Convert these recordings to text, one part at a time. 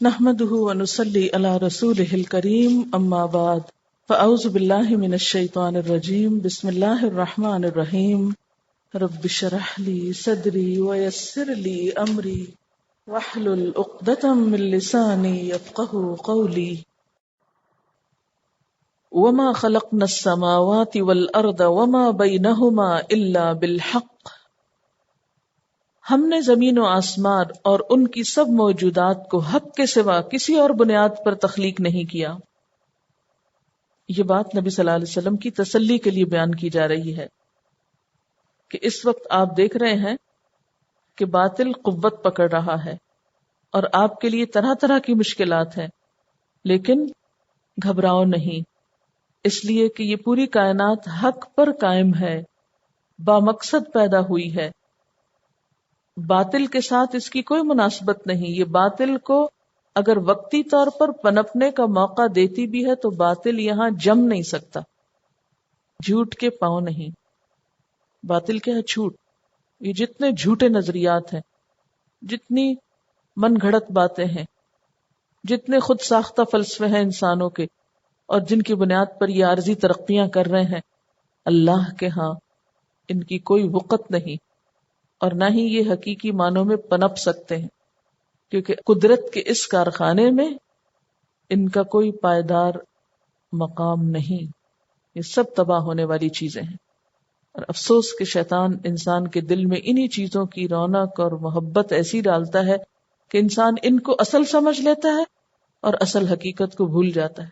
نحمده ونصلي على رسوله الكريم اما بعد فاعوذ بالله من الشيطان الرجيم بسم الله الرحمن الرحيم رب اشرح لي صدري ويسر لي امري واحلل عقدة من لساني يفقهوا قولي وما خلقنا السماوات والارض وما بينهما الا بالحق، ہم نے زمین و آسمان اور ان کی سب موجودات کو حق کے سوا کسی اور بنیاد پر تخلیق نہیں کیا۔ یہ بات نبی صلی اللہ علیہ وسلم کی تسلی کے لیے بیان کی جا رہی ہے کہ اس وقت آپ دیکھ رہے ہیں کہ باطل قوت پکڑ رہا ہے اور آپ کے لیے طرح طرح کی مشکلات ہیں، لیکن گھبراؤ نہیں، اس لیے کہ یہ پوری کائنات حق پر قائم ہے، بامقصد پیدا ہوئی ہے، باطل کے ساتھ اس کی کوئی مناسبت نہیں۔ یہ باطل کو اگر وقتی طور پر پنپنے کا موقع دیتی بھی ہے تو باطل یہاں جم نہیں سکتا، جھوٹ کے پاؤں نہیں۔ باطل کیا ہے؟ جھوٹ۔ یہ جتنے جھوٹے نظریات ہیں، جتنی من گھڑت باتیں ہیں، جتنے خود ساختہ فلسفے ہیں انسانوں کے، اور جن کی بنیاد پر یہ عارضی ترقیاں کر رہے ہیں، اللہ کے ہاں ان کی کوئی وقت نہیں، اور نہ ہی یہ حقیقی معنوں میں پنپ سکتے ہیں، کیونکہ قدرت کے اس کارخانے میں ان کا کوئی پائیدار مقام نہیں۔ یہ سب تباہ ہونے والی چیزیں ہیں، اور افسوس کہ شیطان انسان کے دل میں انہی چیزوں کی رونق اور محبت ایسی ڈالتا ہے کہ انسان ان کو اصل سمجھ لیتا ہے اور اصل حقیقت کو بھول جاتا ہے،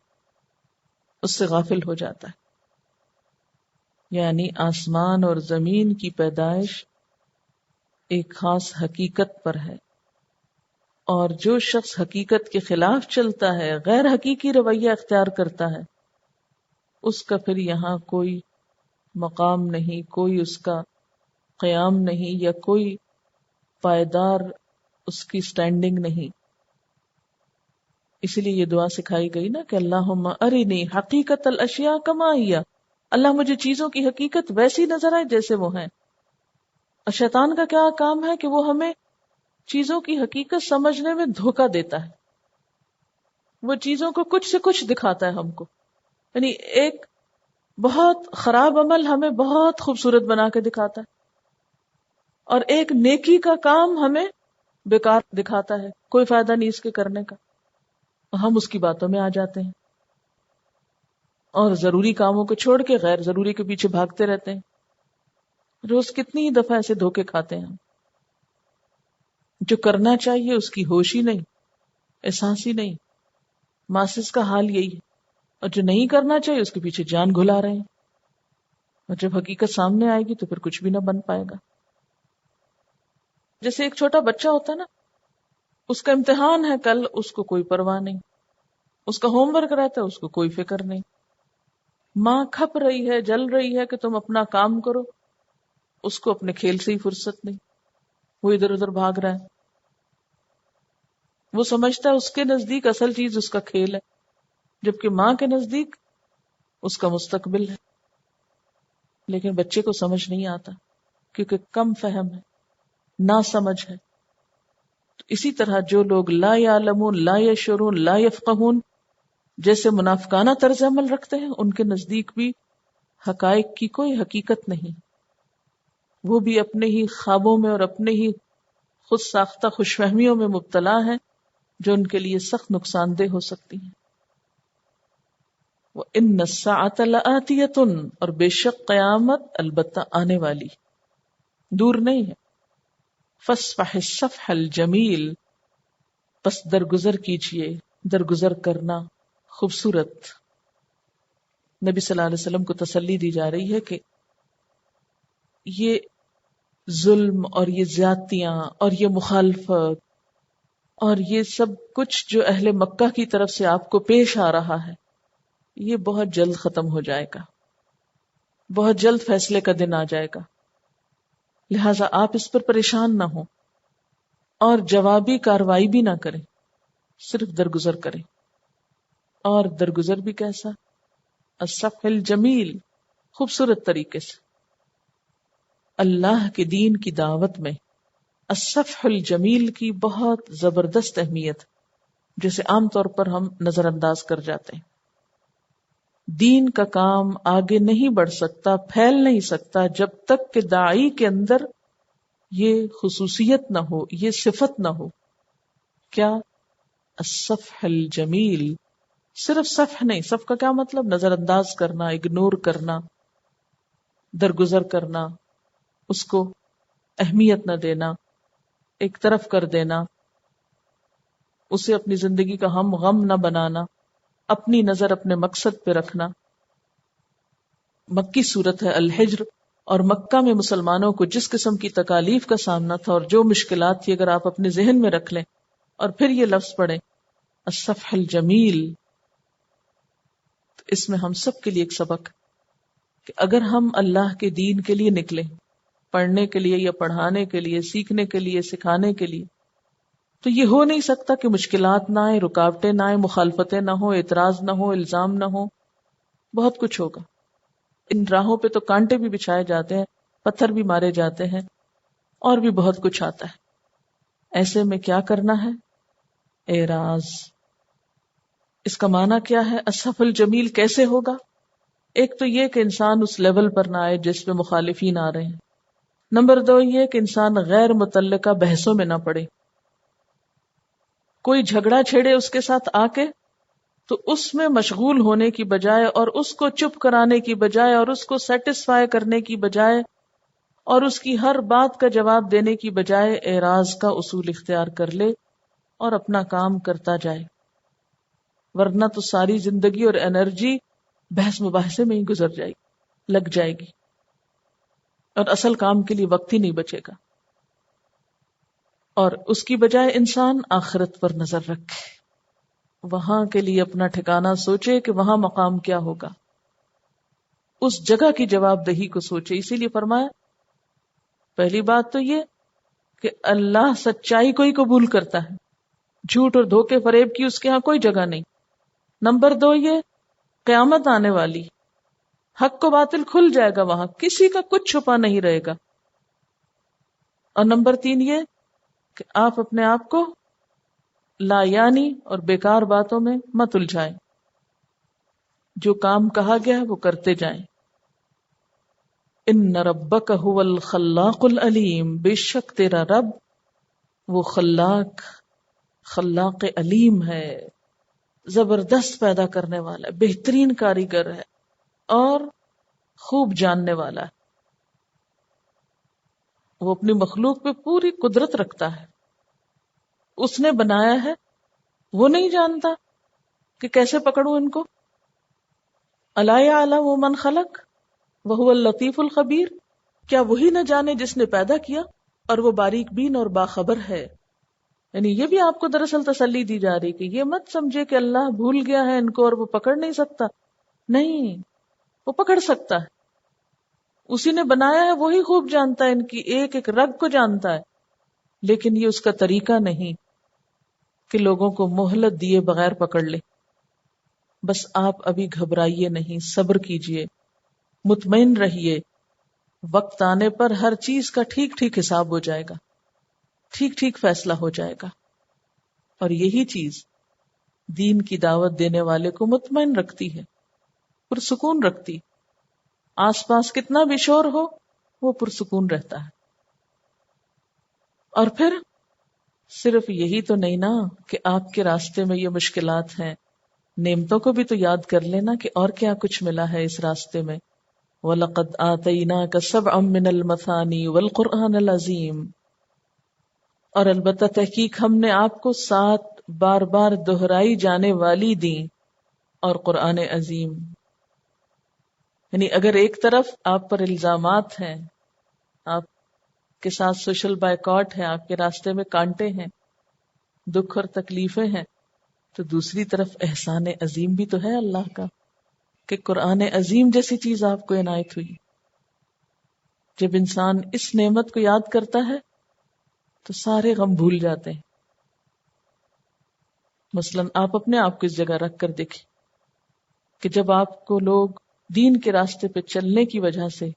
اس سے غافل ہو جاتا ہے۔ یعنی آسمان اور زمین کی پیدائش ایک خاص حقیقت پر ہے، اور جو شخص حقیقت کے خلاف چلتا ہے، غیر حقیقی رویہ اختیار کرتا ہے، اس کا پھر یہاں کوئی مقام نہیں، کوئی اس کا قیام نہیں، یا کوئی پائیدار اس کی سٹینڈنگ نہیں۔ اسی لیے یہ دعا سکھائی گئی نا کہ اللہم ارنی حقیقت الاشیاء کما ہی، اللہ مجھے چیزوں کی حقیقت ویسی نظر آئے جیسے وہ ہیں۔ اور شیطان کا کیا کام ہے کہ وہ ہمیں چیزوں کی حقیقت سمجھنے میں دھوکہ دیتا ہے، وہ چیزوں کو کچھ سے کچھ دکھاتا ہے ہم کو، یعنی ایک بہت خراب عمل ہمیں بہت خوبصورت بنا کے دکھاتا ہے، اور ایک نیکی کا کام ہمیں بیکار دکھاتا ہے، کوئی فائدہ نہیں اس کے کرنے کا، ہم اس کی باتوں میں آ جاتے ہیں اور ضروری کاموں کو چھوڑ کے غیر ضروری کے پیچھے بھاگتے رہتے ہیں۔ روز کتنی ہی دفعہ ایسے دھوکے کھاتے ہیں ہم، جو کرنا چاہیے اس کی ہوش ہی نہیں، احساس ہی نہیں۔ ماسس کا حال یہی ہے، اور جو نہیں کرنا چاہیے اس کے پیچھے جان گھلا رہے ہیں، اور جب حقیقت سامنے آئے گی تو پھر کچھ بھی نہ بن پائے گا۔ جیسے ایک چھوٹا بچہ ہوتا ہے نا، اس کا امتحان ہے کل، اس کو کوئی پرواہ نہیں، اس کا ہوم ورک رہتا ہے، اس کو کوئی فکر نہیں۔ ماں کھپ رہی ہے، جل رہی ہے کہ تم اپنا کام کرو، اس کو اپنے کھیل سے ہی فرصت نہیں، وہ ادھر ادھر بھاگ رہا ہے۔ وہ سمجھتا ہے اس کے نزدیک اصل چیز اس کا کھیل ہے، جبکہ ماں کے نزدیک اس کا مستقبل ہے۔ لیکن بچے کو سمجھ نہیں آتا، کیونکہ کم فہم ہے، نا سمجھ ہے۔ تو اسی طرح جو لوگ لا یعلمون، لا یشعرون، لا یفقہون جیسے منافقانہ طرز عمل رکھتے ہیں، ان کے نزدیک بھی حقائق کی کوئی حقیقت نہیں، وہ بھی اپنے ہی خوابوں میں اور اپنے ہی خود ساختہ خوش فہمیوں میں مبتلا ہیں، جو ان کے لیے سخت نقصان دہ ہو سکتی ہیں۔ وَإِنَّ السَّاعَةَ لَآتِيَةٌ، اور بے شک قیامت البتہ آنے والی، دور نہیں ہے۔ فَاصْفَحِ الصَّفْحَ الْجَمِيلَ، پس درگزر کیجئے، درگزر کرنا خوبصورت۔ نبی صلی اللہ علیہ وسلم کو تسلی دی جا رہی ہے کہ یہ ظلم اور یہ زیادتیاں اور یہ مخالفت اور یہ سب کچھ جو اہل مکہ کی طرف سے آپ کو پیش آ رہا ہے، یہ بہت جلد ختم ہو جائے گا، بہت جلد فیصلے کا دن آ جائے گا، لہٰذا آپ اس پر پریشان نہ ہوں اور جوابی کاروائی بھی نہ کریں، صرف درگزر کریں۔ اور درگزر بھی کیسا؟ الصفح الجمیل، خوبصورت طریقے سے۔ اللہ کے دین کی دعوت میں الصفح الجمیل کی بہت زبردست اہمیت، جسے عام طور پر ہم نظر انداز کر جاتے ہیں. دین کا کام آگے نہیں بڑھ سکتا، پھیل نہیں سکتا جب تک کہ داعی کے اندر یہ خصوصیت نہ ہو، یہ صفت نہ ہو. کیا؟ الصفح الجمیل. صرف صفح نہیں، صفح کا کیا مطلب؟ نظر انداز کرنا، اگنور کرنا، درگزر کرنا، اس کو اہمیت نہ دینا، ایک طرف کر دینا، اسے اپنی زندگی کا ہم غم نہ بنانا، اپنی نظر اپنے مقصد پہ رکھنا. مکی صورت ہے الحجر، اور مکہ میں مسلمانوں کو جس قسم کی تکالیف کا سامنا تھا اور جو مشکلات تھی، اگر آپ اپنے ذہن میں رکھ لیں اور پھر یہ لفظ پڑھیں الصفح الجمیل، تو اس میں ہم سب کے لیے ایک سبق کہ اگر ہم اللہ کے دین کے لیے نکلیں، پڑھنے کے لیے یا پڑھانے کے لیے، سیکھنے کے لیے، سکھانے کے لیے، تو یہ ہو نہیں سکتا کہ مشکلات نہ آئیں، رکاوٹیں نہ آئیں، مخالفتیں نہ ہوں، اعتراض نہ ہو، الزام نہ ہو. بہت کچھ ہوگا. ان راہوں پہ تو کانٹے بھی بچھائے جاتے ہیں، پتھر بھی مارے جاتے ہیں، اور بھی بہت کچھ آتا ہے. ایسے میں کیا کرنا ہے؟ اعراض. اس کا معنی کیا ہے؟ الصف الجمیل کیسے ہوگا؟ ایک تو یہ کہ انسان اس لیول پر نہ آئے جس پہ مخالفین آ رہے ہیں. نمبر 2 یہ کہ انسان غیر متعلقہ بحثوں میں نہ پڑے. کوئی جھگڑا چھیڑے اس کے ساتھ آ کے تو اس میں مشغول ہونے کی بجائے اور اس کو چپ کرانے کی بجائے اور اس کو سیٹسفائی کرنے کی بجائے اور اس کی ہر بات کا جواب دینے کی بجائے اعراض کا اصول اختیار کر لے اور اپنا کام کرتا جائے. ورنہ تو ساری زندگی اور انرجی بحث مباحثے میں ہی گزر جائے گی، لگ جائے گی، اور اصل کام کے لیے وقت ہی نہیں بچے گا. اور اس کی بجائے انسان آخرت پر نظر رکھے، وہاں کے لیے اپنا ٹھکانہ سوچے کہ وہاں مقام کیا ہوگا، اس جگہ کی جواب دہی کو سوچے. اسی لیے فرمایا پہلی بات تو یہ کہ اللہ سچائی کو ہی قبول کرتا ہے، جھوٹ اور دھوکے فریب کی اس کے ہاں کوئی جگہ نہیں. نمبر 2 یہ قیامت آنے والی، حق کو باطل کھل جائے گا، وہاں کسی کا کچھ چھپا نہیں رہے گا. اور نمبر 3 یہ کہ آپ اپنے آپ کو لا یعنی اور بیکار باتوں میں مت الجھائیں، جو کام کہا گیا ہے وہ کرتے جائیں. ان ربک هو الخلاق العلیم، بے شک تیرا رب وہ خلاق علیم ہے، زبردست پیدا کرنے والا ہے، بہترین کاریگر ہے اور خوب جاننے والا ہے. وہ اپنی مخلوق پہ پوری قدرت رکھتا ہے، اس نے بنایا ہے، وہ نہیں جانتا کہ کیسے پکڑوں ان کو. الا یعلم من خلق وهو اللطیف الخبیر، کیا وہی نہ جانے جس نے پیدا کیا اور وہ باریک بین اور باخبر ہے. یعنی یہ بھی آپ کو دراصل تسلی دی جا رہی کہ یہ مت سمجھے کہ اللہ بھول گیا ہے ان کو اور وہ پکڑ نہیں سکتا. نہیں، وہ پکڑ سکتا ہے، اسی نے بنایا ہے، وہی خوب جانتا ہے، ان کی ایک ایک رگ کو جانتا ہے. لیکن یہ اس کا طریقہ نہیں کہ لوگوں کو مہلت دیے بغیر پکڑ لے. بس آپ ابھی گھبرائیے نہیں، صبر کیجئے، مطمئن رہیے، وقت آنے پر ہر چیز کا ٹھیک ٹھیک حساب ہو جائے گا، ٹھیک ٹھیک فیصلہ ہو جائے گا. اور یہی چیز دین کی دعوت دینے والے کو مطمئن رکھتی ہے، پرسکون رکھتی. آس پاس کتنا بھی شور ہو وہ پرسکون رہتا ہے. اور پھر صرف یہی تو نہیں نا کہ آپ کے راستے میں یہ مشکلات ہیں، نعمتوں کو بھی تو یاد کر لینا کہ اور کیا کچھ ملا ہے اس راستے میں. وَلَقَدْ آتَيْنَاكَ سَبْعًا مِّنَ الْمَثَانِي وَالْقُرْآنَ الْعَظِيمِ، اور البتہ تحقیق ہم نے آپ کو 7 بار بار دہرائی جانے والی دیں اور قرآن عظیم. یعنی اگر ایک طرف آپ پر الزامات ہیں، آپ کے ساتھ سوشل بائیکاٹ ہے، آپ کے راستے میں کانٹے ہیں، دکھ اور تکلیفیں ہیں، تو دوسری طرف احسان عظیم بھی تو ہے اللہ کا کہ قرآن عظیم جیسی چیز آپ کو عنایت ہوئی. جب انسان اس نعمت کو یاد کرتا ہے تو سارے غم بھول جاتے ہیں. مثلاً آپ اپنے آپ کو اس جگہ رکھ کر دیکھیں کہ جب آپ کو لوگ دین کے راستے پہ چلنے کی وجہ سے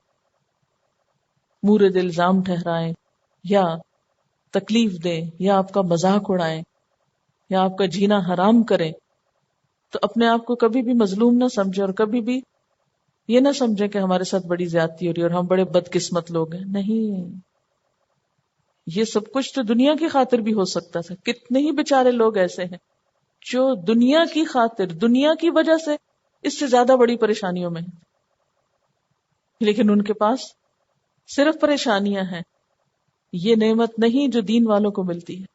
مورد الزام ٹھہرائیں یا تکلیف دیں یا آپ کا مذاق اڑائیں یا آپ کا جینا حرام کریں تو اپنے آپ کو کبھی بھی مظلوم نہ سمجھے اور کبھی بھی یہ نہ سمجھے کہ ہمارے ساتھ بڑی زیادتی ہو رہی ہے اور ہم بڑے بدقسمت لوگ ہیں. نہیں، یہ سب کچھ تو دنیا کی خاطر بھی ہو سکتا تھا. کتنے ہی بیچارے لوگ ایسے ہیں جو دنیا کی خاطر، دنیا کی وجہ سے اس سے زیادہ بڑی پریشانیوں میں ہیں، لیکن ان کے پاس صرف پریشانیاں ہیں. یہ نعمت نہیں جو دین والوں کو ملتی ہے.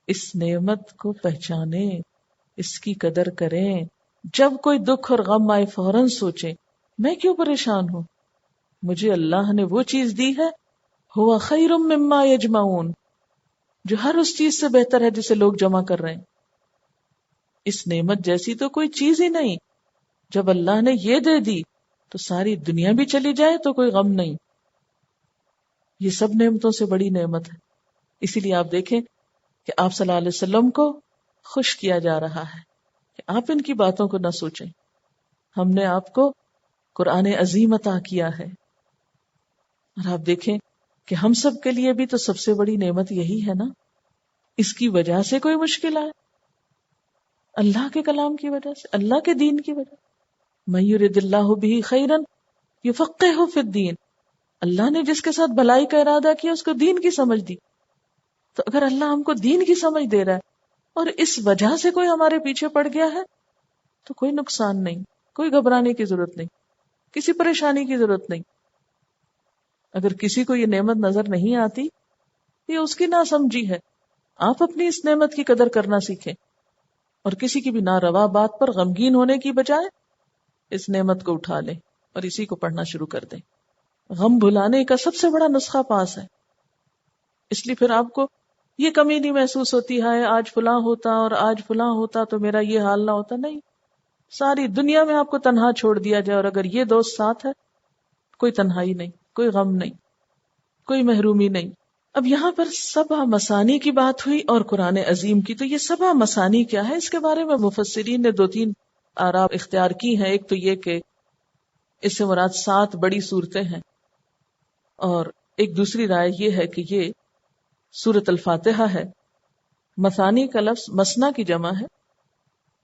اس نعمت کو پہچانیں، اس کی قدر کریں. جب کوئی دکھ اور غم آئے فوراً سوچیں میں کیوں پریشان ہوں، مجھے اللہ نے وہ چیز دی ہے ہوا خیر مما یجمعون، جو ہر اس چیز سے بہتر ہے جسے لوگ جمع کر رہے ہیں. اس نعمت جیسی تو کوئی چیز ہی نہیں. جب اللہ نے یہ دے دی تو ساری دنیا بھی چلی جائے تو کوئی غم نہیں. یہ سب نعمتوں سے بڑی نعمت ہے. اسی لیے آپ دیکھیں کہ آپ صلی اللہ علیہ وسلم کو خوش کیا جا رہا ہے کہ آپ ان کی باتوں کو نہ سوچیں. ہم نے آپ کو قرآن عظیم عطا کیا ہے، اور آپ دیکھیں کہ ہم سب کے لیے بھی تو سب سے بڑی نعمت یہی ہے نا. اس کی وجہ سے کوئی مشکل آئے، اللہ کے کلام کی وجہ سے، اللہ کے دین کی وجہ. مَن یرد اللہ بہ خیرا یفقہہ فی الدین، اللہ نے جس کے ساتھ بھلائی کا ارادہ کیا اس کو دین کی سمجھ دی. تو اگر اللہ ہم کو دین کی سمجھ دے رہا ہے اور اس وجہ سے کوئی ہمارے پیچھے پڑ گیا ہے تو کوئی نقصان نہیں، کوئی گھبرانے کی ضرورت نہیں، کسی پریشانی کی ضرورت نہیں. اگر کسی کو یہ نعمت نظر نہیں آتی یہ اس کی ناسمجھی ہے. آپ اپنی اس نعمت کی قدر کرنا سیکھیں اور کسی کی بھی ناروا بات پر غمگین ہونے کی بجائے اس نعمت کو اٹھا لیں اور اسی کو پڑھنا شروع کر دیں. غم بھلانے کا سب سے بڑا نسخہ پاس ہے. اس لیے پھر آپ کو یہ کمی نہیں محسوس ہوتی ہے آج فلاں ہوتا اور آج فلاں ہوتا تو میرا یہ حال نہ ہوتا. نہیں، ساری دنیا میں آپ کو تنہا چھوڑ دیا جائے اور اگر یہ دوست ساتھ ہے کوئی تنہائی نہیں، کوئی غم نہیں، کوئی محرومی نہیں. اب یہاں پر سبع مثانی کی بات ہوئی اور قرآن عظیم کی. تو یہ سبع مثانی کیا ہے، اس کے بارے میں مفسرین نے 2-3 آراء اختیار کی ہیں. ایک تو یہ کہ اس سے مراد 7 بڑی صورتیں ہیں، اور ایک دوسری رائے یہ ہے کہ یہ سورۃ الفاتحہ ہے. مثانی کا لفظ مسنا کی جمع ہے،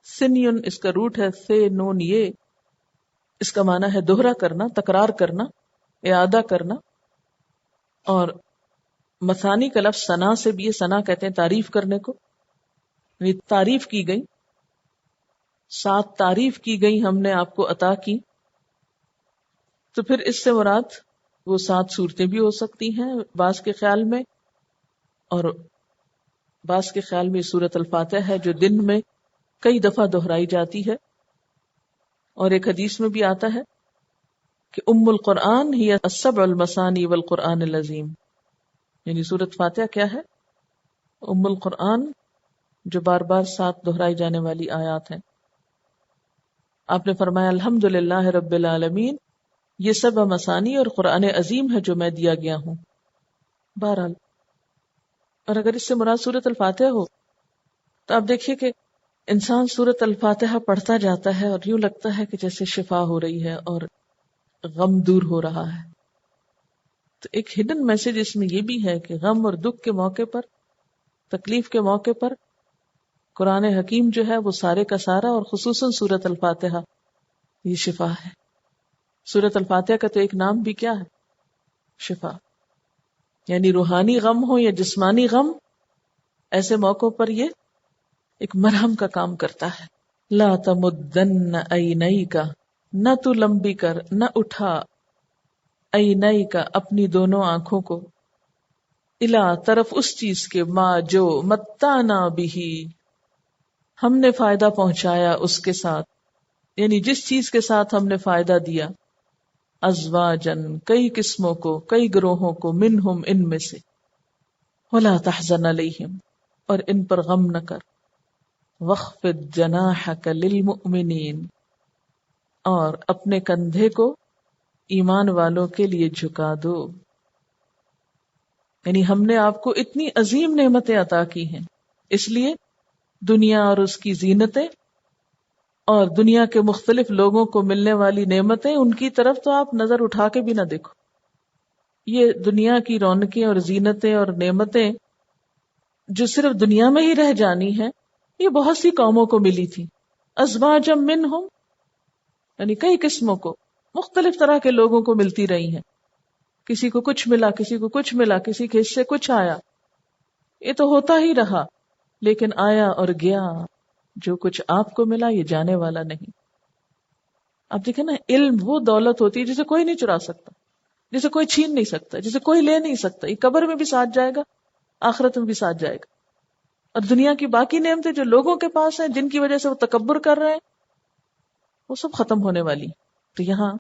سنیون اس کا روٹ ہے، سے نون یہ، اس کا معنی ہے دوہرا کرنا، تکرار کرنا، اعادہ کرنا. اور مثانی کا لفظ ثنا سے بھی، یہ ثنا کہتے ہیں تعریف کرنے کو، یعنی تعریف کی گئی، 7 تعریف کی گئی ہم نے آپ کو عطا کی. تو پھر اس سے مراد وہ 7 صورتیں بھی ہو سکتی ہیں بعض کے خیال میں، اور بعض کے خیال میں سورۃ الفاتحہ ہے جو دن میں کئی دفعہ دہرائی جاتی ہے. اور ایک حدیث میں بھی آتا ہے کہ ام القرآن ہی السبع المثانی والقرآن العظیم، یعنی سورۃ فاتحہ کیا ہے؟ ام القرآن، جو بار بار 7 دہرائی جانے والی آیات ہیں. آپ نے فرمایا الحمدللہ رب العالمین، یہ سبع مثانی اور قرآن عظیم ہے جو میں دیا گیا ہوں. بہرحال، اور اگر اس سے مراد سورۃ الفاتحہ ہو تو آپ دیکھیے کہ انسان سورۃ الفاتحہ پڑھتا جاتا ہے اور یوں لگتا ہے کہ جیسے شفا ہو رہی ہے اور غم دور ہو رہا ہے. تو ایک ہڈن میسج اس میں یہ بھی ہے کہ غم اور دکھ کے موقع پر، تکلیف کے موقع پر قرآن حکیم جو ہے وہ سارے کا سارا، اور خصوصاً سورۃ الفاتحہ، یہ شفا ہے. سورۃ الفاتحہ کا تو ایک نام بھی کیا ہے؟ شفا. یعنی روحانی غم ہو یا جسمانی غم، ایسے موقعوں پر یہ ایک مرہم کا کام کرتا ہے. لا تمدن عینیک، نہ تو لمبی کر، نہ اٹھا، عینیک اپنی دونوں آنکھوں کو، الا طرف اس چیز کے، ما جو، متعنا بہ ہم نے فائدہ پہنچایا اس کے ساتھ، یعنی جس چیز کے ساتھ ہم نے فائدہ دیا، ازواجن کئی قسموں کو، کئی گروہوں کو، منہم ان میں سے، ولا تحزن علیہم اور ان پر غم نہ کر، وخفض جناحک للمؤمنین اور اپنے کندھے کو ایمان والوں کے لیے جھکا دو. یعنی ہم نے آپ کو اتنی عظیم نعمتیں عطا کی ہیں، اس لیے دنیا اور اس کی زینتیں اور دنیا کے مختلف لوگوں کو ملنے والی نعمتیں، ان کی طرف تو آپ نظر اٹھا کے بھی نہ دیکھو. یہ دنیا کی رونقیں اور زینتیں اور نعمتیں جو صرف دنیا میں ہی رہ جانی ہے، یہ بہت سی قوموں کو ملی تھی. ازواجا منہم، یعنی کئی قسموں کو، مختلف طرح کے لوگوں کو ملتی رہی ہیں. کسی کو کچھ ملا، کسی کو کچھ ملا، کسی کے حصے کچھ آیا. یہ تو ہوتا ہی رہا، لیکن آیا اور گیا. جو کچھ آپ کو ملا یہ جانے والا نہیں. آپ دیکھیں نا، علم وہ دولت ہوتی ہے جسے کوئی نہیں چرا سکتا، جسے کوئی چھین نہیں سکتا، جسے کوئی لے نہیں سکتا. یہ قبر میں بھی ساتھ جائے گا، آخرت میں بھی ساتھ جائے گا. اور دنیا کی باقی نعمتیں جو لوگوں کے پاس ہیں، جن کی وجہ سے وہ تکبر کر رہے ہیں، وہ سب ختم ہونے والی. تو یہاں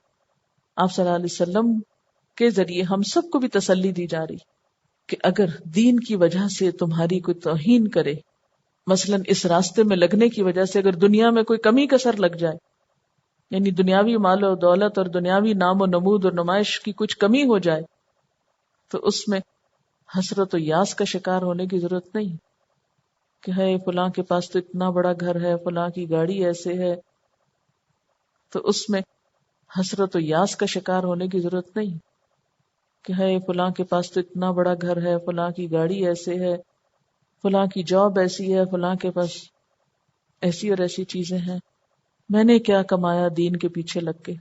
آپ صلی اللہ علیہ وسلم کے ذریعے ہم سب کو بھی تسلی دی جا رہی کہ اگر دین کی وجہ سے تمہاری کوئی توہین کرے، مثلا اس راستے میں لگنے کی وجہ سے اگر دنیا میں کوئی کمی کسر لگ جائے، یعنی دنیاوی مال و دولت اور دنیاوی نام و نمود اور نمائش کی کچھ کمی ہو جائے، تو اس میں حسرت و یاس کا شکار ہونے کی ضرورت نہیں کہ ہے فلاں کے پاس تو اتنا بڑا گھر ہے، فلاں کی گاڑی ایسے ہے. تو اس میں حسرت و یاس کا شکار ہونے کی ضرورت نہیں کہ ہے فلاں کے پاس تو اتنا بڑا گھر ہے، فلاں کی گاڑی ایسے ہے، فلاں کی جاب ایسی ہے، فلاں کے پاس ایسی اور ایسی چیزیں ہیں، میں نے کیا کمایا دین کے پیچھے لگ کے.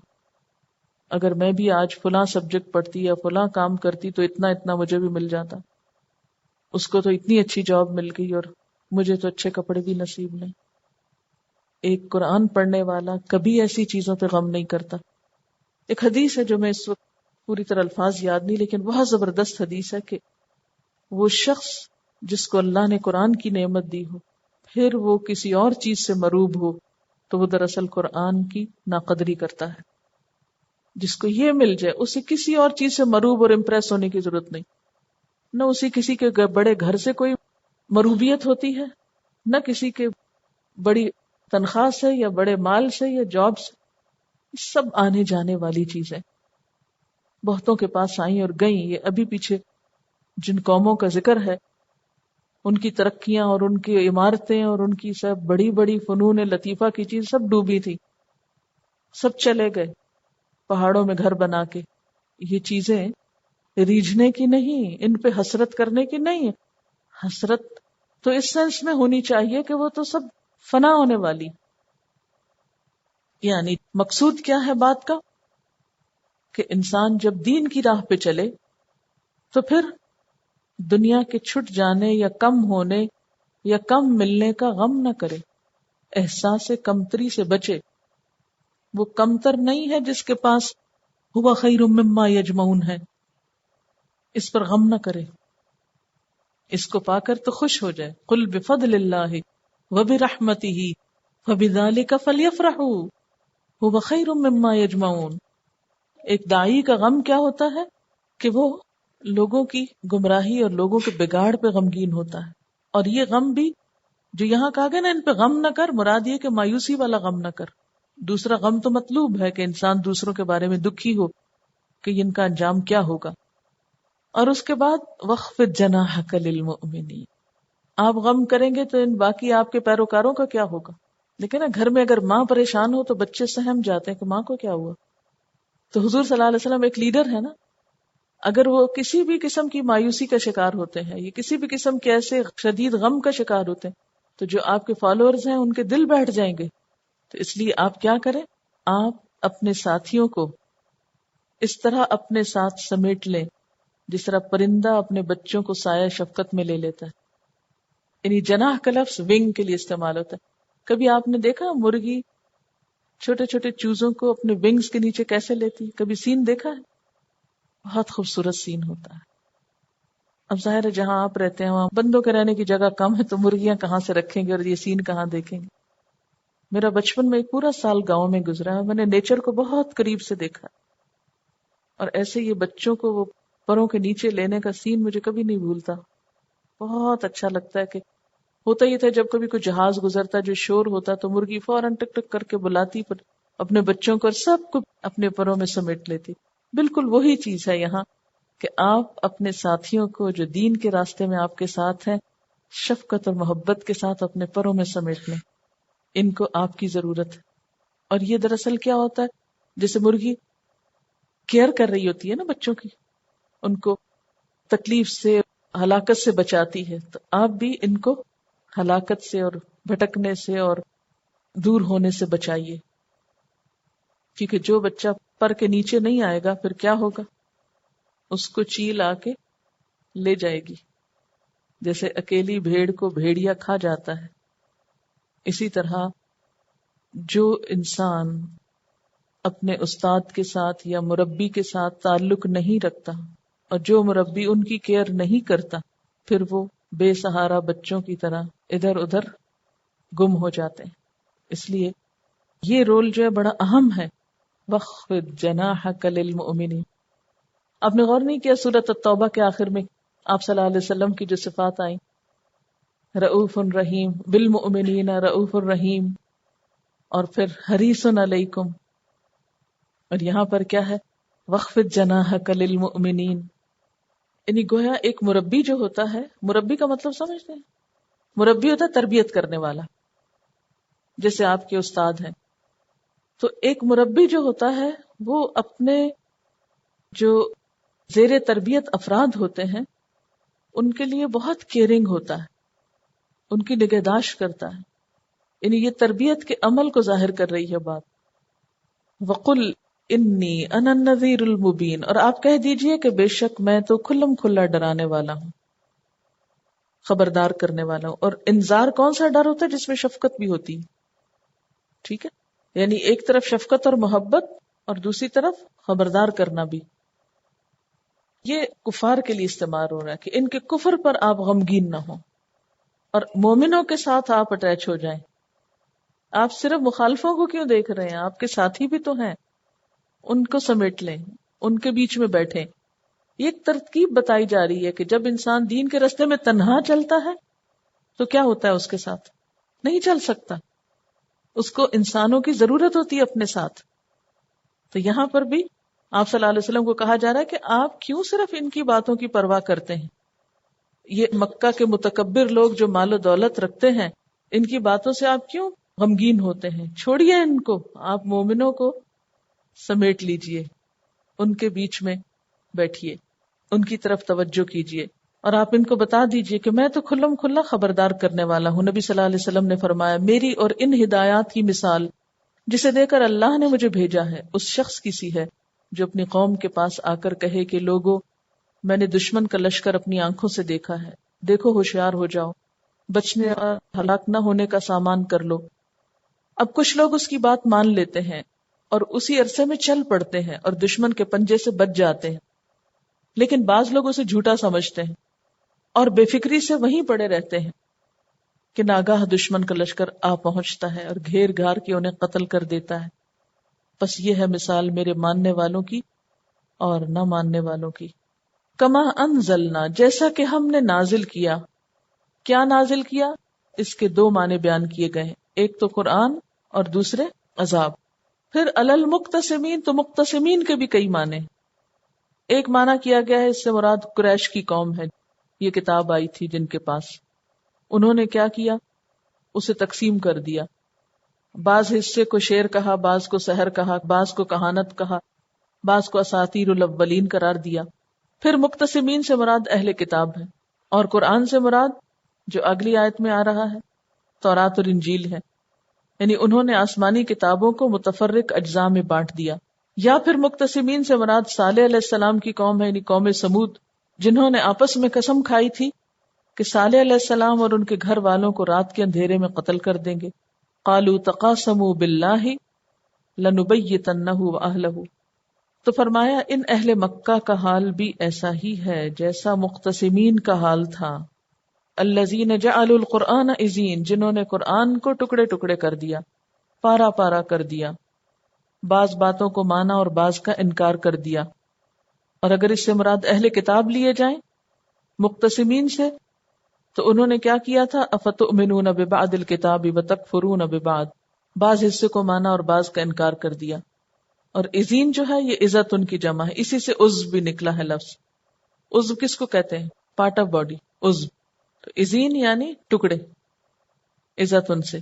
اگر میں بھی آج فلاں سبجیکٹ پڑھتی یا فلاں کام کرتی تو اتنا اتنا مجھے بھی مل جاتا. اس کو تو اتنی اچھی جاب مل گئی اور مجھے تو اچھے کپڑے بھی نصیب نہیں. ایک قرآن پڑھنے والا کبھی ایسی چیزوں پہ غم نہیں کرتا. ایک حدیث ہے جو میں اس وقت پوری طرح الفاظ یاد نہیں، لیکن بہت زبردست حدیث ہے کہ وہ شخص جس کو اللہ نے قرآن کی نعمت دی ہو، پھر وہ کسی اور چیز سے مروب ہو، تو وہ دراصل قرآن کی ناقدری کرتا ہے. جس کو یہ مل جائے اسے کسی اور چیز سے مروب اور امپریس ہونے کی ضرورت نہیں. نہ اسی کسی کے بڑے گھر سے کوئی مروبیت ہوتی ہے، نہ کسی کے بڑی تنخواہ سے یا بڑے مال سے یا جاب سے. سب آنے جانے والی چیزیں بہتوں کے پاس آئیں اور گئیں. یہ ابھی پیچھے جن قوموں کا ذکر ہے، ان کی ترقیاں اور ان کی عمارتیں اور ان کی سب بڑی بڑی فنون لطیفہ کی چیز سب ڈوبی تھی، سب چلے گئے پہاڑوں میں گھر بنا کے. یہ چیزیں ریجھنے کی نہیں، ان پہ حسرت کرنے کی نہیں. حسرت تو اس سینس میں ہونی چاہیے کہ وہ تو سب فنا ہونے والی. یعنی مقصود کیا ہے بات کا کہ انسان جب دین کی راہ پہ چلے تو پھر دنیا کے چھٹ جانے یا کم ہونے یا کم ملنے کا غم نہ کرے، احساس کمتری سے بچے. وہ کمتر نہیں ہے جس کے پاس ہوا خیر مما یجمعون ہے، اس پر غم نہ کرے، اس کو پا کر تو خوش ہو جائے. قل بفضل اللہ وبرحمتہ فبذلک فلیفرحوا هو خیر مما یجمعون. ایک داعی کا غم کیا ہوتا ہے کہ وہ لوگوں کی گمراہی اور لوگوں کے بگاڑ پہ غمگین ہوتا ہے. اور یہ غم بھی جو یہاں کہا گیا نا، ان پہ غم نہ کر، مراد یہ کہ مایوسی والا غم نہ کر. دوسرا غم تو مطلوب ہے کہ انسان دوسروں کے بارے میں دکھی ہو کہ ان کا انجام کیا ہوگا. اور اس کے بعد وخفض جناحک للمؤمنین، آپ غم کریں گے تو ان باقی آپ کے پیروکاروں کا کیا ہوگا. لیکن گھر میں اگر ماں پریشان ہو تو بچے سہم جاتے ہیں کہ ماں کو کیا ہوا. تو حضور صلی اللہ علیہ وسلم ایک لیڈر ہے نا، اگر وہ کسی بھی قسم کی مایوسی کا شکار ہوتے ہیں یا کسی بھی قسم کے ایسے شدید غم کا شکار ہوتے ہیں تو جو آپ کے فالوورز ہیں ان کے دل بیٹھ جائیں گے. تو اس لیے آپ کیا کریں، آپ اپنے ساتھیوں کو اس طرح اپنے ساتھ سمیٹ لیں جس طرح پرندہ اپنے بچوں کو سایہ شفقت میں لے لیتا ہے. یعنی جناح کا لفظ ونگ کے لیے استعمال ہوتا ہے. کبھی آپ نے دیکھا مرغی چھوٹے چھوٹے چوزوں کو اپنے ونگز کے نیچے کیسے لیتی؟ کبھی سین دیکھا ہے؟ بہت خوبصورت سین ہوتا ہے. اب ظاہر ہے جہاں آپ رہتے ہیں وہاں بندوں کے رہنے کی جگہ کم ہے، تو مرغیاں کہاں سے رکھیں گے اور یہ سین کہاں دیکھیں گے. میرا بچپن میں ایک پورا سال گاؤں میں گزرا ہے، میں نے نیچر کو بہت قریب سے دیکھا، اور ایسے یہ بچوں کو وہ پروں کے نیچے لینے کا سین مجھے کبھی نہیں بھولتا. بہت اچھا لگتا ہے کہ ہوتا یہ تھا جب کبھی کوئی جہاز گزرتا جو شور ہوتا تو مرغی فوراً ٹک ٹک کر کے بلاتی پر اپنے بچوں کو اور سب کو اپنے پروں میں سمیٹ لیتی. بالکل وہی چیز ہے یہاں کہ آپ اپنے ساتھیوں کو جو دین کے راستے میں آپ کے ساتھ ہیں شفقت اور محبت کے ساتھ اپنے پروں میں سمیٹ لیں. ان کو آپ کی ضرورت ہے. اور یہ دراصل کیا ہوتا ہے، جیسے مرغی کیئر کر رہی ہوتی ہے نا بچوں کی، ان کو تکلیف سے ہلاکت سے بچاتی ہے، تو آپ بھی ان کو ہلاکت سے اور بھٹکنے سے اور دور ہونے سے بچائیے، کیونکہ جو بچہ پر کے نیچے نہیں آئے گا پھر کیا ہوگا، اس کو چیل آ کے لے جائے گی، جیسے اکیلی بھیڑ کو بھیڑیا کھا جاتا ہے۔ اسی طرح جو انسان اپنے استاد کے ساتھ یا مربی کے ساتھ تعلق نہیں رکھتا اور جو مربی ان کی کیئر نہیں کرتا، پھر وہ بے سہارا بچوں کی طرح ادھر ادھر گم ہو جاتے ہیں۔ اس لیے یہ رول جو ہے بڑا اہم ہے، وَخْفِضْ جَنَاحَكَ لِلْمُؤْمِنِينَ۔ آپ نے غور نہیں کیا سورۃ التوبہ کے آخر میں آپ صلی اللہ علیہ وسلم کی جو صفات آئیں، رؤوف رحیم، بالمؤمنین رؤوف الرحیم، اور پھر حریص علیکم، اور یہاں پر کیا ہے، وَخْفِضْ جَنَاحَكَ لِلْمُؤْمِنِينَ۔ یعنی گویا ایک مربی جو ہوتا ہے، مربی کا مطلب سمجھتے ہیں، مربی ہوتا ہے تربیت کرنے والا، جیسے آپ کے استاد ہیں۔ تو ایک مربی جو ہوتا ہے وہ اپنے جو زیر تربیت افراد ہوتے ہیں ان کے لیے بہت کیئرنگ ہوتا ہے، ان کی نگہداشت کرتا ہے، یعنی یہ تربیت کے عمل کو ظاہر کر رہی ہے بات۔ وَقُلْ إِنِّي أَنَا النَّذِيرُ الْمُبِينُ، اور آپ کہہ دیجئے کہ بے شک میں تو کھلم کھلا ڈرانے والا ہوں، خبردار کرنے والا ہوں۔ اور انذار کون سا ڈر ہوتا ہے؟ جس میں شفقت بھی ہوتی ہے، ٹھیک ہے، یعنی ایک طرف شفقت اور محبت اور دوسری طرف خبردار کرنا بھی۔ یہ کفار کے لیے استعمال ہو رہا ہے کہ ان کے کفر پر آپ غمگین نہ ہوں اور مومنوں کے ساتھ آپ اٹیچ ہو جائیں۔ آپ صرف مخالفوں کو کیوں دیکھ رہے ہیں؟ آپ کے ساتھی بھی تو ہیں، ان کو سمیٹ لیں، ان کے بیچ میں بیٹھیں۔ یہ ایک ترکیب بتائی جا رہی ہے کہ جب انسان دین کے راستے میں تنہا چلتا ہے تو کیا ہوتا ہے اس کے ساتھ؟ نہیں چل سکتا، اس کو انسانوں کی ضرورت ہوتی ہے اپنے ساتھ۔ تو یہاں پر بھی آپ صلی اللہ علیہ وسلم کو کہا جا رہا ہے کہ آپ کیوں صرف ان کی باتوں کی پرواہ کرتے ہیں؟ یہ مکہ کے متکبر لوگ جو مال و دولت رکھتے ہیں، ان کی باتوں سے آپ کیوں غمگین ہوتے ہیں؟ چھوڑیے ان کو، آپ مومنوں کو سمیٹ لیجئے، ان کے بیچ میں بیٹھیے، ان کی طرف توجہ کیجئے، اور آپ ان کو بتا دیجئے کہ میں تو کھلم کھلا خبردار کرنے والا ہوں۔ نبی صلی اللہ علیہ وسلم نے فرمایا، میری اور ان ہدایات کی مثال جسے دے کر اللہ نے مجھے بھیجا ہے اس شخص کی سی ہے جو اپنی قوم کے پاس آ کر کہے کہ لوگو، میں نے دشمن کا لشکر اپنی آنکھوں سے دیکھا ہے، دیکھو ہوشیار ہو جاؤ، بچنے اور ہلاک نہ ہونے کا سامان کر لو۔ اب کچھ لوگ اس کی بات مان لیتے ہیں اور اسی عرصے میں چل پڑتے ہیں اور دشمن کے پنجے سے بچ جاتے ہیں، لیکن بعض لوگ اسے جھوٹا سمجھتے ہیں اور بے فکری سے وہیں پڑے رہتے ہیں کہ ناگاہ دشمن کا لشکر آ پہنچتا ہے اور گھیر گھار کے انہیں قتل کر دیتا ہے۔ بس یہ ہے مثال میرے ماننے والوں کی اور نہ ماننے والوں کی۔ کما انزلنا، جیسا کہ ہم نے نازل کیا۔ کیا نازل کیا؟ اس کے دو معنی بیان کیے گئے ہیں، ایک تو قرآن اور دوسرے عذاب۔ پھر المقتسمین، تو مقتسمین کے بھی کئی معنی۔ ایک معنی کیا گیا ہے اس سے مراد قریش کی قوم ہے، یہ کتاب آئی تھی جن کے پاس، انہوں نے کیا کیا؟ اسے تقسیم کر دیا، بعض حصے کو شعر کہا، بعض کو سحر کہا، بعض کو کہانت کہا، بعض کو اساطیر الاولین قرار دیا۔ پھر مقتسمین سے مراد اہل کتاب ہے، اور قرآن سے مراد جو اگلی آیت میں آ رہا ہے تورات اور انجیل ہے، یعنی انہوں نے آسمانی کتابوں کو متفرق اجزاء میں بانٹ دیا۔ یا پھر مقتسمین سے مراد صالح علیہ السلام کی قوم ہے، یعنی قوم سمود، جنہوں نے آپس میں قسم کھائی تھی کہ صالح علیہ السلام اور ان کے گھر والوں کو رات کے اندھیرے میں قتل کر دیں گے۔ قالوا تقاسموا باللہ لنبیتنہ واہلہ، تو فرمایا ان اہل مکہ کا حال بھی ایسا ہی ہے جیسا مقتسمین کا حال تھا۔ الذین جعلوا القرآن عضین، جنہوں نے قرآن کو ٹکڑے ٹکڑے کر دیا، پارا پارا کر دیا، بعض باتوں کو مانا اور بعض کا انکار کر دیا۔ اور اگر اس سے مراد اہل کتاب لیے جائیں مقتسمین سے، تو انہوں نے کیا کیا تھا؟ افتؤمنون ببعض الکتاب وتکفرون ببعض، بعض حصے کو مانا اور بعض کا انکار کر دیا۔ اور عزین جو ہے یہ عزت ان کی جمع ہے، اسی سے عضو بھی نکلا ہے لفظ۔ عضو کس کو کہتے ہیں؟ پارٹ آف باڈی، عضو۔ تو عزین یعنی ٹکڑے، عزت ان سے،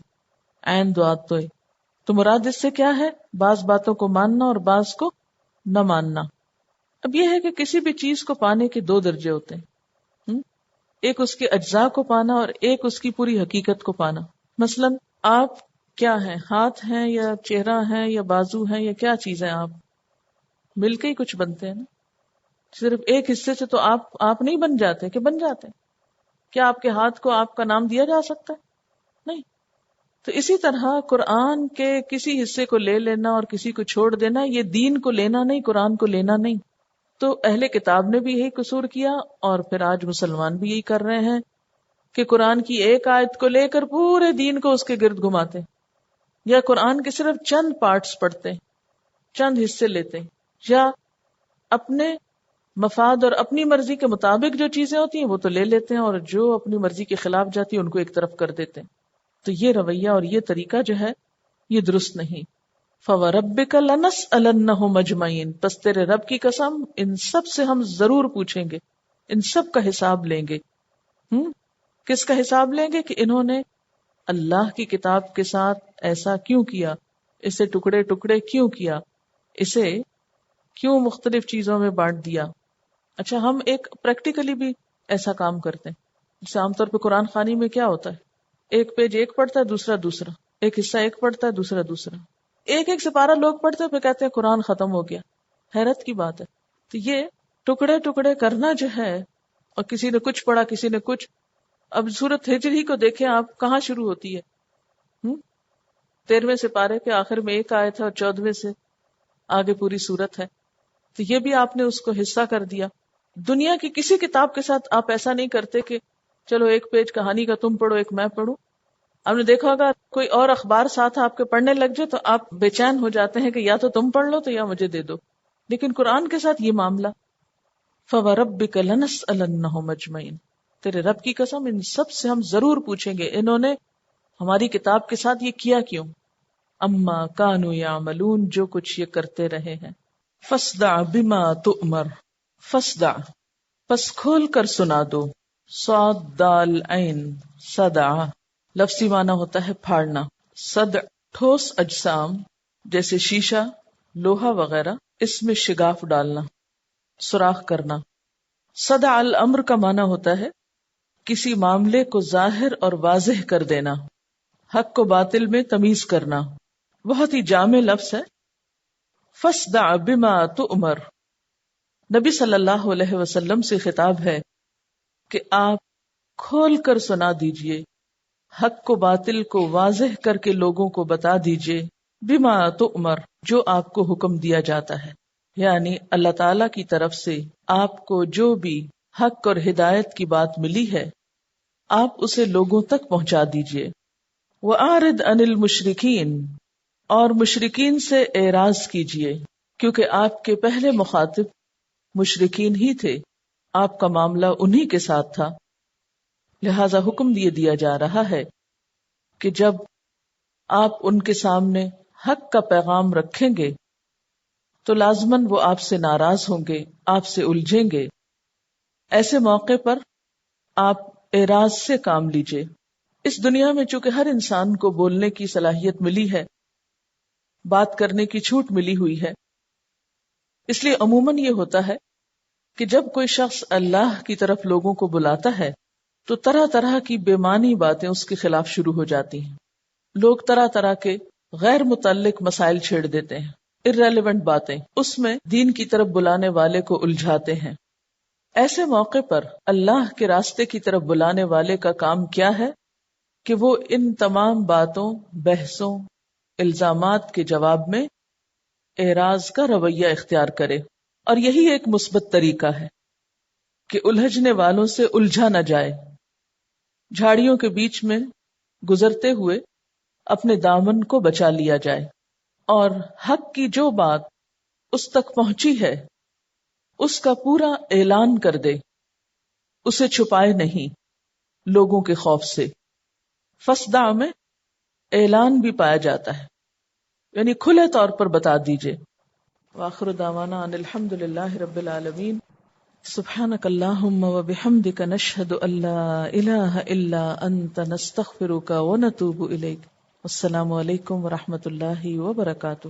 عین دوات توئے۔ تو مراد اس سے کیا ہے؟ بعض باتوں کو ماننا اور بعض کو نہ ماننا۔ اب یہ ہے کہ کسی بھی چیز کو پانے کے دو درجے ہوتے ہیں، ایک اس کے اجزاء کو پانا اور ایک اس کی پوری حقیقت کو پانا. مثلا آپ کیا ہیں؟ ہاتھ ہیں یا چہرہ ہیں یا بازو ہیں یا کیا چیز ہے؟ آپ مل کے ہی کچھ بنتے ہیں نا. صرف ایک حصے سے تو آپ نہیں بن جاتے کہ بن جاتے. کیا آپ کے ہاتھ کو آپ کا نام دیا جا سکتا ہے؟ نہیں. تو اسی طرح قرآن کے کسی حصے کو لے لینا اور کسی کو چھوڑ دینا، یہ دین کو لینا نہیں، قرآن کو لینا نہیں. تو اہل کتاب نے بھی یہی قصور کیا اور پھر آج مسلمان بھی یہی کر رہے ہیں کہ قرآن کی ایک آیت کو لے کر پورے دین کو اس کے گرد گھماتے، یا قرآن کے صرف چند پارٹس پڑھتے، چند حصے لیتے، یا اپنے مفاد اور اپنی مرضی کے مطابق جو چیزیں ہوتی ہیں وہ تو لے لیتے ہیں، اور جو اپنی مرضی کے خلاف جاتی ہیں ان کو ایک طرف کر دیتے ہیں. تو یہ رویہ اور یہ طریقہ جو ہے یہ درست نہیں. فَوَرَبِّكَ لَنَسْأَلَنَّهُمْ أَجْمَعِينَ، پس تیرے رب کی قسم ان سب سے ہم ضرور پوچھیں گے، ان سب کا حساب لیں گے. کس کا حساب لیں گے؟ کہ انہوں نے اللہ کی کتاب کے ساتھ ایسا کیوں کیا، اسے ٹکڑے ٹکڑے کیوں کیا، اسے کیوں مختلف چیزوں میں بانٹ دیا. اچھا، ہم ایک پریکٹیکلی بھی ایسا کام کرتے ہیں. جیسے عام طور پہ قرآن خوانی میں کیا ہوتا ہے، ایک پیج ایک پڑھتا ہے، دوسرا دوسرا، ایک حصہ ایک پڑھتا ہے، دوسرا دوسرا، ایک ایک سپارہ لوگ پڑھتے ہیں، پھر کہتے ہیں قرآن ختم ہو گیا. حیرت کی بات ہے. تو یہ ٹکڑے ٹکڑے کرنا جو ہے، اور کسی نے کچھ پڑھا کسی نے کچھ. اب سورت ہجر ہی کو دیکھیں آپ، کہاں شروع ہوتی ہے؟ 13ویں سپارے کے آخر میں ایک آیت ہے اور 14ویں سے آگے پوری سورت ہے. تو یہ بھی آپ نے اس کو حصہ کر دیا. دنیا کی کسی کتاب کے ساتھ آپ ایسا نہیں کرتے کہ چلو ایک پیج کہانی کا تم پڑھو ایک میں پڑھوں. آپ نے دیکھا ہوگا کوئی اور اخبار ساتھ آپ کے پڑھنے لگ جائے تو آپ بے چین ہو جاتے ہیں کہ یا تو تم پڑھ لو تو یا مجھے دے دو. لیکن قرآن کے ساتھ یہ معاملہ، فَوَرَبِّكَ لَنَسْأَلَنَّهُمْ أَجْمَعِينَ، تیرے رب کی قسم ان سب سے ہم ضرور پوچھیں گے انہوں نے ہماری کتاب کے ساتھ یہ کیا کیوں. اما کانوا یعملون، جو کچھ یہ کرتے رہے ہیں. فَاصْدَعْ بِمَا تُؤْمَرْ، فَاصْدَعْ پس کھول کر سنا دو. صاد دال عین صدع، لفظی معنی ہوتا ہے پھاڑنا. صدع ٹھوس اجسام جیسے شیشہ، لوہا وغیرہ، اس میں شگاف ڈالنا، سوراخ کرنا. صدع الامر کا معنی ہوتا ہے کسی معاملے کو ظاہر اور واضح کر دینا، حق کو باطل میں تمیز کرنا. بہت ہی جامع لفظ ہے. فَاصْدَعْ بِمَا تُؤْمَرْ، نبی صلی اللہ علیہ وسلم سے خطاب ہے کہ آپ کھول کر سنا دیجئے، حق کو باطل کو واضح کر کے لوگوں کو بتا دیجئے. بما تؤمر، جو آپ کو حکم دیا جاتا ہے، یعنی اللہ تعالی کی طرف سے آپ کو جو بھی حق اور ہدایت کی بات ملی ہے آپ اسے لوگوں تک پہنچا دیجئے. وَأَعْرِضْ عَنِ الْمُشْرِكِينَ، اور مشرکین سے اعراض کیجئے، کیونکہ آپ کے پہلے مخاطب مشرکین ہی تھے، آپ کا معاملہ انہی کے ساتھ تھا. لہذا حکم دیا جا رہا ہے کہ جب آپ ان کے سامنے حق کا پیغام رکھیں گے تو لازماً وہ آپ سے ناراض ہوں گے، آپ سے الجھیں گے. ایسے موقع پر آپ اعراض سے کام لیجئے. اس دنیا میں چونکہ ہر انسان کو بولنے کی صلاحیت ملی ہے، بات کرنے کی چھوٹ ملی ہوئی ہے، اس لیے عموماً یہ ہوتا ہے کہ جب کوئی شخص اللہ کی طرف لوگوں کو بلاتا ہے تو طرح طرح کی بے معنی باتیں اس کے خلاف شروع ہو جاتی ہیں. لوگ طرح طرح کے غیر متعلق مسائل چھیڑ دیتے ہیں، irrelevant باتیں، اس میں دین کی طرف بلانے والے کو الجھاتے ہیں. ایسے موقع پر اللہ کے راستے کی طرف بلانے والے کا کام کیا ہے کہ وہ ان تمام باتوں، بحثوں، الزامات کے جواب میں اعراض کا رویہ اختیار کرے. اور یہی ایک مثبت طریقہ ہے کہ الجھنے والوں سے الجھا نہ جائے. جھاڑیوں کے بیچ میں گزرتے ہوئے اپنے دامن کو بچا لیا جائے، اور حق کی جو بات اس تک پہنچی ہے اس کا پورا اعلان کر دے، اسے چھپائے نہیں لوگوں کے خوف سے. فصدع میں اعلان بھی پایا جاتا ہے، یعنی کھلے طور پر بتا دیجئے. وآخر دعوانا ان الحمد للہ رب العالمین. سبحانک اللہم وبحمدک نشہد ان لا الہ الا انت نستغفرک ونتوب الیک. السلام علیکم ورحمۃ اللہ وبرکاتہ.